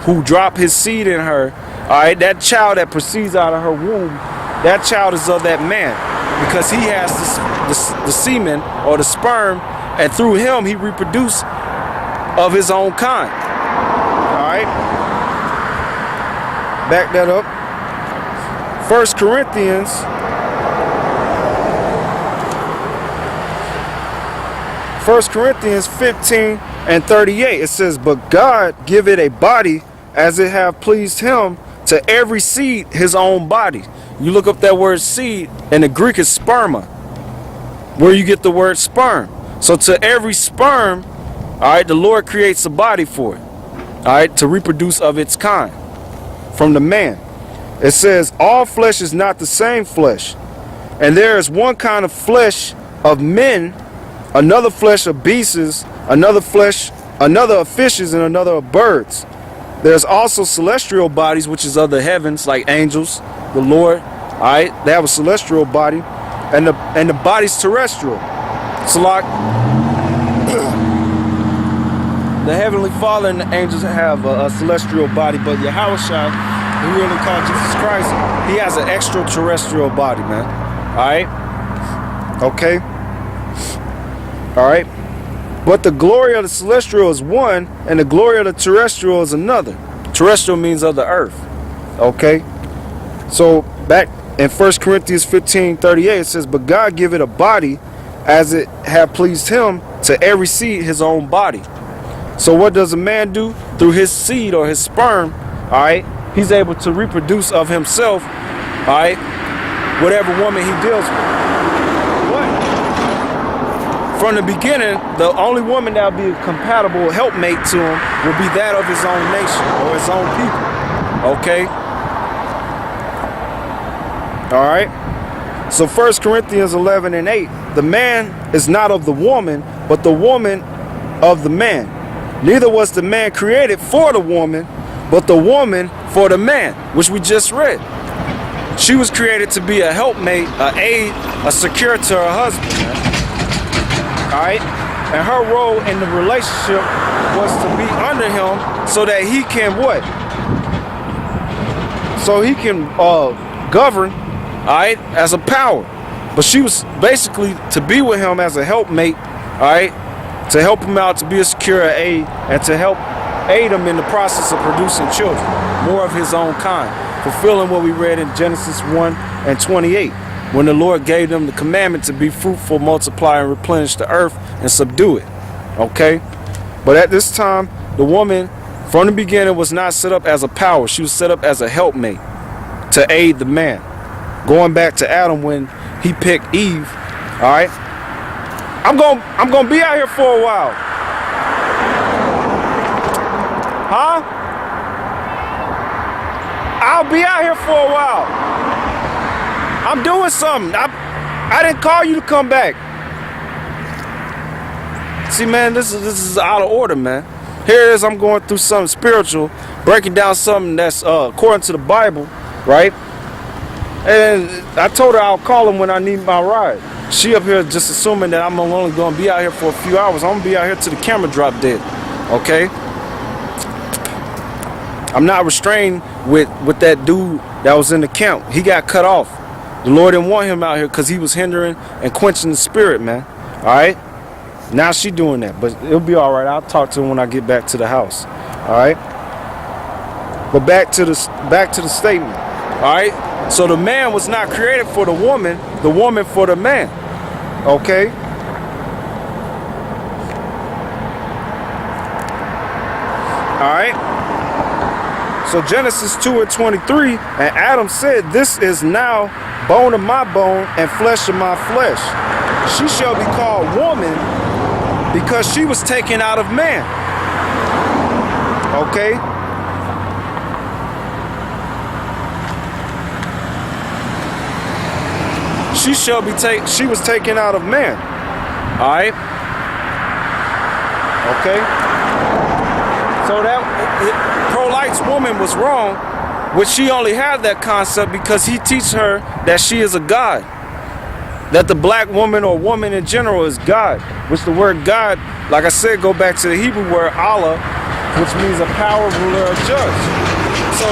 who drop his seed in her, all right, that child that proceeds out of her womb, that child is of that man, because he has the semen or the sperm, and through him he reproduced of his own kind. All right, back that up. 1 Corinthians 15 and 38, it says, but God give it a body as it have pleased him, to every seed his own body. You look up that word seed, and the Greek is sperma, where you get the word sperm. So to every sperm, all right, the Lord creates a body for it, all right, to reproduce of its kind from the man. It says, all flesh is not the same flesh, and there is one kind of flesh of men, another flesh of beasts, another of fishes, and another of birds. There's also celestial bodies, which is of the heavens, like angels, the Lord. All right, they have a celestial body, and the body's terrestrial. So like the heavenly Father and the angels have a celestial body, but Yahushua, who really called Jesus Christ, he has an extraterrestrial body, man. All right, okay, all right. But the glory of the celestial is one, and the glory of the terrestrial is another. Terrestrial means of the earth. Okay? So back in 1 Corinthians 15:38, it says, but God give it a body as it have pleased him, to every seed his own body. So what does a man do? Through his seed or his sperm, all right, he's able to reproduce of himself, all right, whatever woman he deals with. From the beginning, the only woman that would be a compatible helpmate to him would be that of his own nation or his own people. Okay? All right? So 1 Corinthians 11 and 8, the man is not of the woman, but the woman of the man. Neither was the man created for the woman, but the woman for the man, which we just read. She was created to be a helpmate, an aid, a secure to her husband. All right, and her role in the relationship was to be under him, so that he can what? So he can govern, all right, as a power. But she was basically to be with him as a helpmate, all right, to help him out, to be a secure aid, and to help aid him in the process of producing children, more of his own kind, fulfilling what we read in Genesis 1 and 28. When the Lord gave them the commandment to be fruitful, multiply, and replenish the earth and subdue it. Okay? But at this time, the woman from the beginning was not set up as a power. She was set up as a helpmate to aid the man. Going back to Adam when he picked Eve. All right? I'm gonna be out here for a while. Huh? I'll be out here for a while. I'm doing something. I didn't call you to come back. See, man, this is out of order, man. Here it is, I'm going through something spiritual, breaking down something that's according to the Bible, right? And I told her I'll call him when I need my ride. She up here just assuming that I'm only going to be out here for a few hours. I'm going to be out here till the camera drop dead, okay? I'm not restrained with that dude that was in the camp. He got cut off. The Lord didn't want him out here because he was hindering and quenching the spirit, man. All right? Now she doing that, but it'll be all right. I'll talk to him when I get back to the house. All right? But back to the statement. All right? So the man was not created for the woman for the man. Okay? All right? So Genesis 2 and 23, and Adam said, this is now bone of my bone and flesh of my flesh. She shall be called woman because she was taken out of man. Okay? She was taken out of man. All right? Okay? So that pro-life's woman was wrong, which she only had that concept because he teaches her that she is a god. That the black woman or woman in general is God, which the word God, like I said, go back to the Hebrew word Allah, which means a power, ruler, or judge. So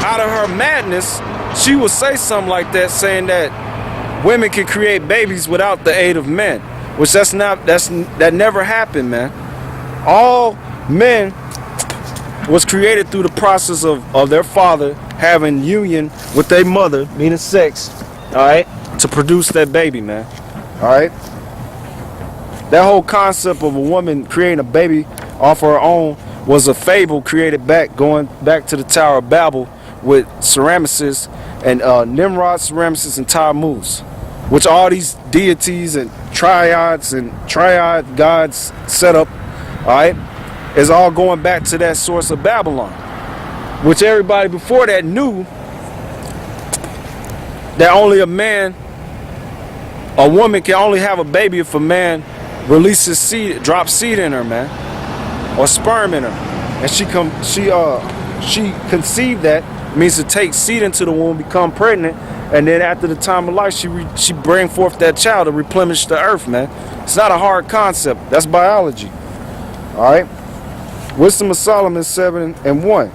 out of her madness, she will say something like that, saying that women can create babies without the aid of men, which that never happened, man. All men was created through the process of their father having union with their mother, meaning sex, all right, to produce that baby, man. All right. That whole concept of a woman creating a baby off her own was a fable created going back to the Tower of Babel with Ceramyces and Nimrod, Ceramyces, and Tammuz, which all these deities and triad gods set up, all right, is all going back to that source of Babylon, which everybody before that knew that only a woman can only have a baby if a man releases seed, drops seed in her, man, or sperm in her, and she conceived. That means to take seed into the womb, become pregnant, and then after the time of life, she bring forth that child to replenish the earth, man. It's not a hard concept. That's biology. All right. Wisdom of Solomon 7:1.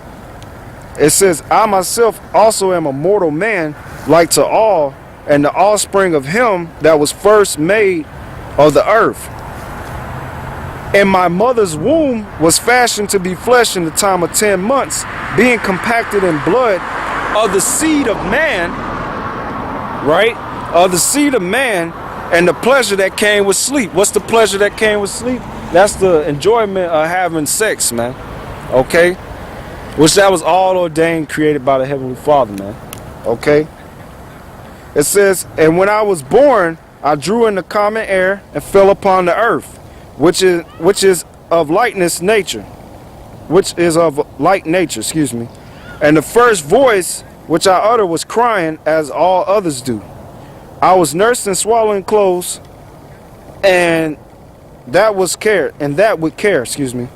It says, I myself also am a mortal man, like to all, and the offspring of him that was first made of the earth. And my mother's womb was fashioned to be flesh in the time of 10 months, being compacted in blood of the seed of man, right? Of the seed of man, and the pleasure that came with sleep. What's the pleasure that came with sleep? That's the enjoyment of having sex, man. Okay? Which that was all ordained, created by the Heavenly Father, man. Okay? It says, and when I was born, I drew in the common air and fell upon the earth, which is of light nature, excuse me. And the first voice which I uttered was crying, as all others do. I was nursed and swallowing clothes, and that with care, excuse me.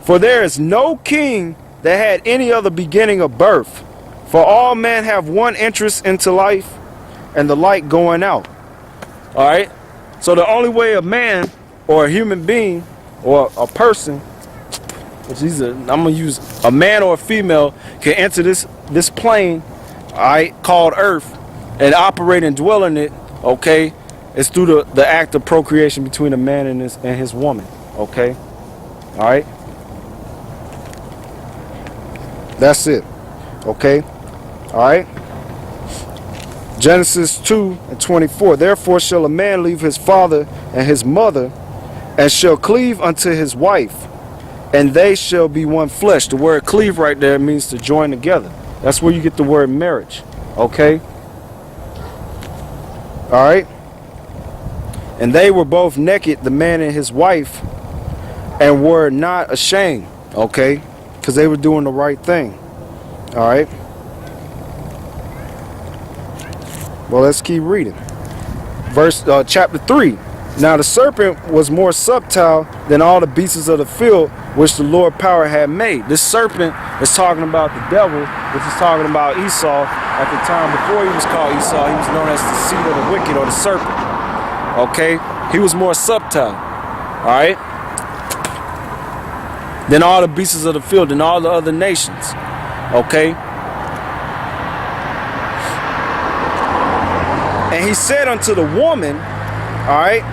For there is no king that had any other beginning of birth. For all men have one interest into life, and the light going out. All right. So the only way a man or a human being or a person, which I'm gonna use a man or a female, can enter this plane, all right, called Earth, and operate and dwell in it. Okay. It's through the act of procreation between a man and his woman. Okay? All right? That's it. Okay? All right? Genesis 2:24. Therefore shall a man leave his father and his mother, and shall cleave unto his wife, and they shall be one flesh. The word cleave right there means to join together. That's where you get the word marriage. Okay? All right? And they were both naked, the man and his wife, and were not ashamed, okay? Because they were doing the right thing, all right? Well, let's keep reading. Chapter 3. Now the serpent was more subtle than all the beasts of the field, which the Lord power had made. This serpent is talking about the devil, which is talking about Esau. At the time before he was called Esau, he was known as the seed of the wicked, or the serpent. Okay, he was more subtle, all right, than all the beasts of the field and all the other nations. Okay, and he said unto the woman, all right,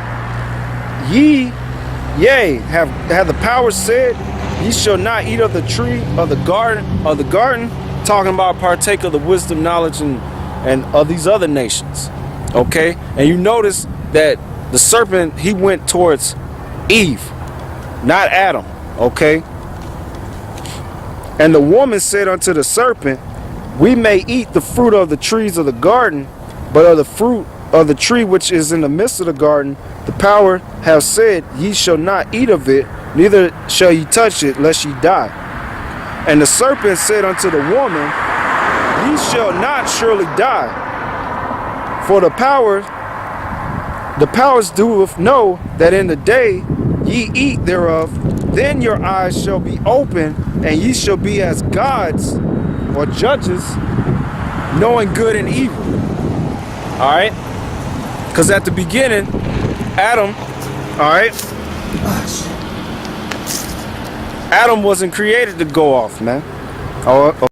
have the power said, ye shall not eat of the tree of the garden, talking about partake of the wisdom, knowledge, and of these other nations. Okay, and you notice that the serpent, he went towards Eve, not Adam. Okay, and the woman said unto the serpent, we may eat the fruit of the trees of the garden, but of the fruit of the tree which is in the midst of the garden, the power have said, ye shall not eat of it, neither shall ye touch it, lest ye die. And the serpent said unto the woman, ye shall not surely die, for the powers doeth know that in the day ye eat thereof, then your eyes shall be open, and ye shall be as gods, or judges, knowing good and evil. All right, because at the beginning, Adam, all right, Adam wasn't created to go off, man. Oh,